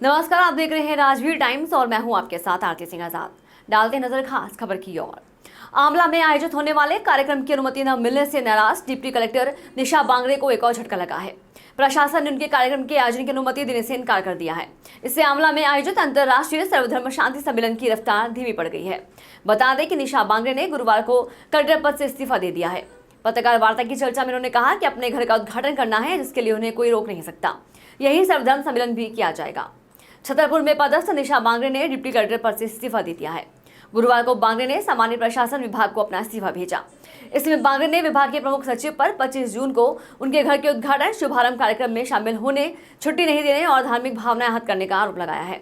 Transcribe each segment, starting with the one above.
नमस्कार, आप देख रहे हैं राजवीर टाइम्स और मैं हूं आपके साथ आरती सिंह आजाद। डालते हैं नजर खास खबर की ओर। आंवला में आयोजित होने वाले कार्यक्रम की अनुमति न मिलने से नाराज डिप्टी कलेक्टर निशा बांगरे को एक और झटका लगा है। प्रशासन ने उनके कार्यक्रम के आयोजन की अनुमति देने से इनकार कर दिया है। इससे आंवला में आयोजित अंतर्राष्ट्रीय सर्वधर्म शांति सम्मेलन की रफ्तार धीमी पड़ गई है। बता दें कि निशा बांगरे ने गुरुवार को कलेक्टर पद से इस्तीफा दे दिया है। पत्रकार वार्ता की चर्चा में उन्होंने कहा कि अपने घर का उद्घाटन करना है, जिसके लिए उन्हें कोई रोक नहीं सकता। यही सर्वधर्म सम्मेलन भी किया जाएगा। छतरपुर में पदस्थ निशा बांगरे ने डिप्टी कलेक्टर पद से इस्तीफा दे दिया है। गुरुवार को बांगरे ने सामान्य प्रशासन विभाग को अपना इस्तीफा भेजा। इसमें बांगरे ने विभाग के प्रमुख सचिव पर 25 जून को उनके घर के उद्घाटन शुभारंभ कार्यक्रम में शामिल होने, छुट्टी नहीं देने और धार्मिक भावनाएं आहत करने का आरोप लगाया है।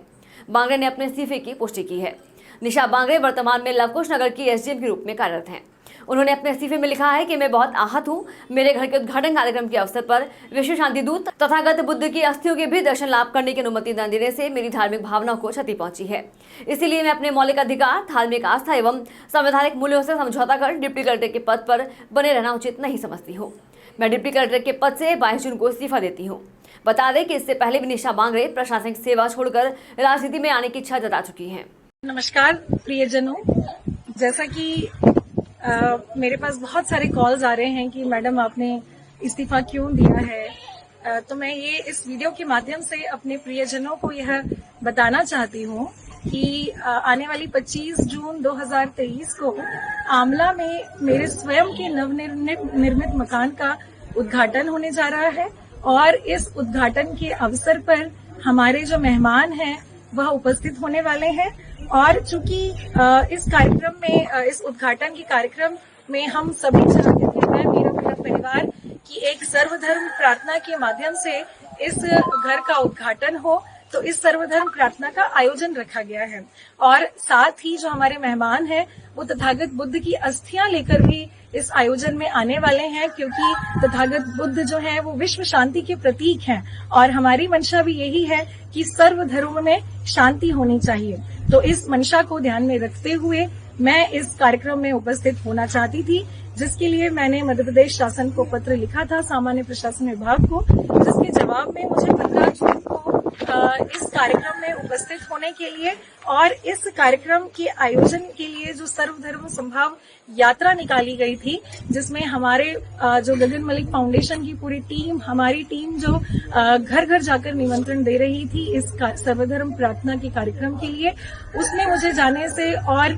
बांगरे ने अपने इस्तीफे की पुष्टि की है। निशा बांगरे वर्तमान में लवकुश नगर की एसडीएम के रूप में कार्यरत हैं। उन्होंने अपने इस्तीफे में लिखा है कि मैं बहुत आहत हूँ। मेरे घर के उद्घाटन कार्यक्रम के अवसर पर विश्व शांति दूत तथागत बुद्ध की अस्थियों के भी दर्शन लाभ करने की अनुमति न देने से मेरी धार्मिक भावनाओं को क्षति पहुंची है। इसीलिए मैं अपने मौलिक अधिकार, धार्मिक आस्था एवं संवैधानिक मूल्यों से समझौता कर डिप्टी कलेक्टर के पद पर बने रहना उचित नहीं समझती हूँ। मैं डिप्टी कलेक्टर के पद से 22 जून को इस्तीफा देती हूँ। बता दें कि इससे पहले भी निशा बांगरे प्रशासनिक सेवा छोड़कर राजनीति में आने की इच्छा जता चुकी है। नमस्कार प्रियजनों, जैसा कि मेरे पास बहुत सारे कॉल्स आ रहे हैं कि मैडम आपने इस्तीफा क्यों दिया है, तो मैं ये इस वीडियो के माध्यम से अपने प्रियजनों को यह बताना चाहती हूँ कि आने वाली 25 जून 2023 को आंवला में मेरे स्वयं के नवनिर्मित मकान का उद्घाटन होने जा रहा है और इस उद्घाटन के अवसर पर हमारे जो मेहमान हैं वह उपस्थित होने वाले हैं। और चूंकि इस कार्यक्रम में, इस उद्घाटन के कार्यक्रम में हम सभी चाहते थे, मैं मेरा पूरा परिवार, कि एक सर्वधर्म प्रार्थना के माध्यम से इस घर का उद्घाटन हो, तो इस सर्वधर्म प्रार्थना का आयोजन रखा गया है। और साथ ही जो हमारे मेहमान हैं वो तथागत बुद्ध की अस्थियां लेकर भी इस आयोजन में आने वाले हैं, क्योंकि तथागत बुद्ध जो है वो विश्व शांति के प्रतीक हैं और हमारी मंशा भी यही है कि सर्वधर्म में शांति होनी चाहिए। तो इस मंशा को ध्यान में रखते हुए मैं इस कार्यक्रम में उपस्थित होना चाहती थी, जिसके लिए मैंने मध्य प्रदेश शासन को पत्र लिखा था, सामान्य प्रशासन विभाग को, जिसके जवाब में मुझे 15 जून को इस कार्यक्रम में उपस्थित होने के लिए और इस कार्यक्रम के आयोजन के लिए जो सर्वधर्म संभाव यात्रा निकाली गई थी, जिसमें हमारे जो गगन मलिक फाउंडेशन की पूरी टीम, हमारी टीम जो घर घर जाकर निमंत्रण दे रही थी इस सर्वधर्म प्रार्थना के कार्यक्रम के लिए, उसमें मुझे जाने से और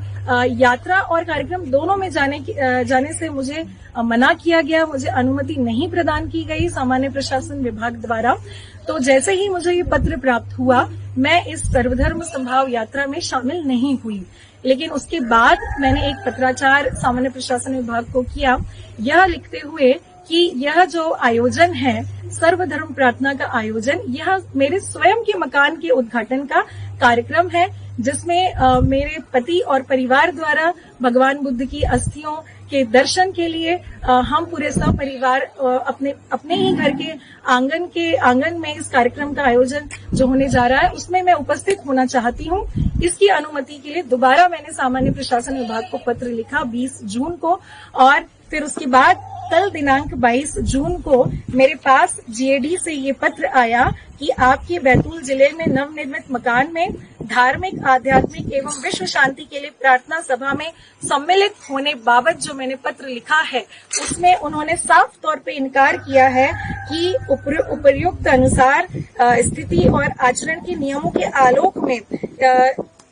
यात्रा और कार्यक्रम दोनों में जाने से मुझे मना किया गया। मुझे अनुमति नहीं प्रदान की गई सामान्य प्रशासन विभाग द्वारा। तो जैसे ही मुझे ये पत्र प्राप्त हुआ, मैं इस सर्वधर्म संभाव यात्रा में शामिल नहीं हुई। लेकिन उसके बाद मैंने एक पत्राचार सामान्य प्रशासन विभाग को किया, यह लिखते हुए कि यह जो आयोजन है, सर्वधर्म प्रार्थना का आयोजन, यह मेरे स्वयं के मकान के उद्घाटन का कार्यक्रम है, जिसमें मेरे पति और परिवार द्वारा भगवान बुद्ध की अस्थियों के दर्शन के लिए हम पूरे सपरिवार अपने ही घर के आंगन में इस कार्यक्रम का आयोजन जो होने जा रहा है उसमें मैं उपस्थित होना चाहती हूँ। इसकी अनुमति के लिए दोबारा मैंने सामान्य प्रशासन विभाग को पत्र लिखा 20 जून को, और फिर उसके बाद कल दिनांक 22 जून को मेरे पास जीएडी से ये पत्र आया कि आपके बैतूल जिले में नवनिर्मित मकान में धार्मिक, आध्यात्मिक एवं विश्व शांति के लिए प्रार्थना सभा में सम्मिलित होने बाबत जो मैंने पत्र लिखा है, उसमें उन्होंने साफ तौर पे इनकार किया है कि उपर्युक्त अनुसार स्थिति और आचरण के नियमों के आलोक में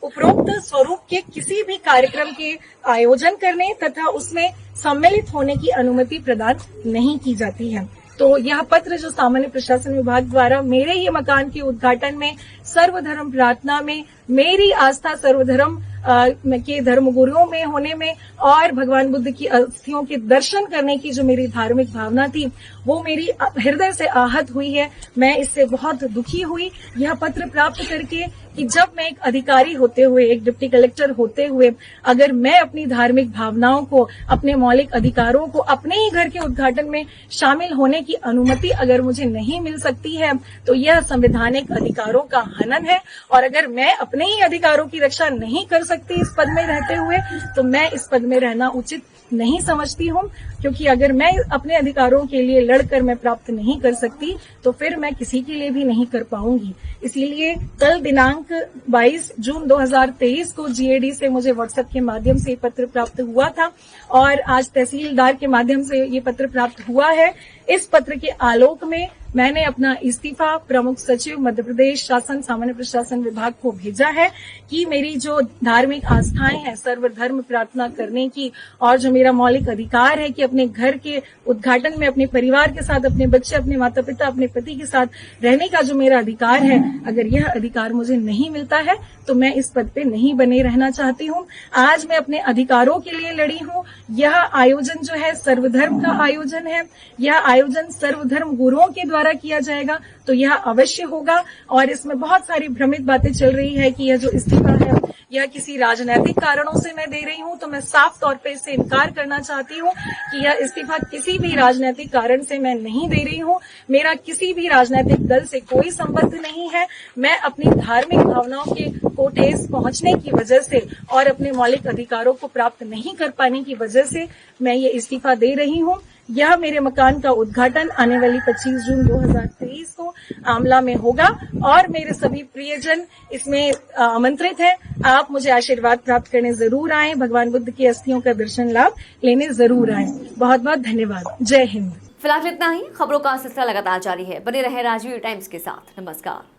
उपरोक्त स्वरूप के किसी भी कार्यक्रम के आयोजन करने तथा उसमें सम्मिलित होने की अनुमति प्रदान नहीं की जाती है। तो यह पत्र जो सामान्य प्रशासन विभाग द्वारा मेरे ही मकान के उद्घाटन में सर्वधर्म प्रार्थना में मेरी आस्था सर्वधर्म के धर्मगुरुओं में होने में और भगवान बुद्ध की अस्थियों के दर्शन करने की जो मेरी धार्मिक भावना थी, वो मेरी हृदय से आहत हुई है। मैं इससे बहुत दुखी हुई यह पत्र प्राप्त करके कि जब मैं एक अधिकारी होते हुए, एक डिप्टी कलेक्टर होते हुए, अगर मैं अपनी धार्मिक भावनाओं को, अपने मौलिक अधिकारों को, अपने ही घर के उद्घाटन में शामिल होने की अनुमति अगर मुझे नहीं मिल सकती है, तो यह संवैधानिक अधिकारों का हनन है। और अगर मैं अपने ही अधिकारों की रक्षा नहीं कर सकती इस पद में रहते हुए, तो मैं इस पद में रहना उचित नहीं समझती हूँ। क्योंकि अगर मैं अपने अधिकारों के लिए लड़कर मैं प्राप्त नहीं कर सकती तो फिर मैं किसी के लिए भी नहीं कर पाऊंगी। इसीलिए कल दिनांक 22 जून 2023 को जीएडी से मुझे व्हाट्सएप के माध्यम से ये पत्र प्राप्त हुआ था और आज तहसीलदार के माध्यम से ये पत्र प्राप्त हुआ है। इस पत्र के आलोक में मैंने अपना इस्तीफा प्रमुख सचिव मध्य प्रदेश शासन सामान्य प्रशासन विभाग को भेजा है कि मेरी जो धार्मिक आस्थाएं हैं, सर्वधर्म प्रार्थना करने की, और जो मेरा मौलिक अधिकार है कि अपने घर के उद्घाटन में अपने परिवार के साथ, अपने बच्चे, अपने माता पिता, अपने पति के साथ रहने का जो मेरा अधिकार है, अगर यह अधिकार मुझे नहीं मिलता है तो मैं इस पद पे नहीं बने रहना चाहती हूँ। आज मैं अपने अधिकारों के लिए लड़ी हूँ। यह आयोजन जो है सर्वधर्म का आयोजन है। यह आयोजन सर्वधर्म गुरुओं के द्वारा किया जाएगा तो यह अवश्य होगा। और इसमें बहुत सारी भ्रमित बातें चल रही है कि यह जो इस्तीफा है यह किसी राजनीतिक कारणों से मैं दे रही हूं, तो मैं साफ तौर पे इससे इनकार करना चाहती हूं कि यह इस्तीफा किसी भी राजनीतिक कारण से मैं नहीं दे रही हूं। मेरा किसी भी राजनीतिक दल से कोई संबंध नहीं है। मैं अपनी धार्मिक भावनाओं के को ठेस पहुंचने की वजह से और अपने मौलिक अधिकारों को प्राप्त नहीं कर पाने की वजह से मैं ये इस्तीफा दे रही हूं। यह मेरे मकान का उद्घाटन आने वाली 25 जून 2023 को आमला में होगा और मेरे सभी प्रियजन इसमें आमंत्रित हैं। आप मुझे आशीर्वाद प्राप्त करने जरूर आएं, भगवान बुद्ध की अस्थियों का दर्शन लाभ लेने जरूर आएं। बहुत बहुत धन्यवाद। जय हिंद। फिलहाल इतना ही। खबरों का सिलसिला लगातार जारी है। बने रहे राजवीर टाइम्स के साथ। नमस्कार।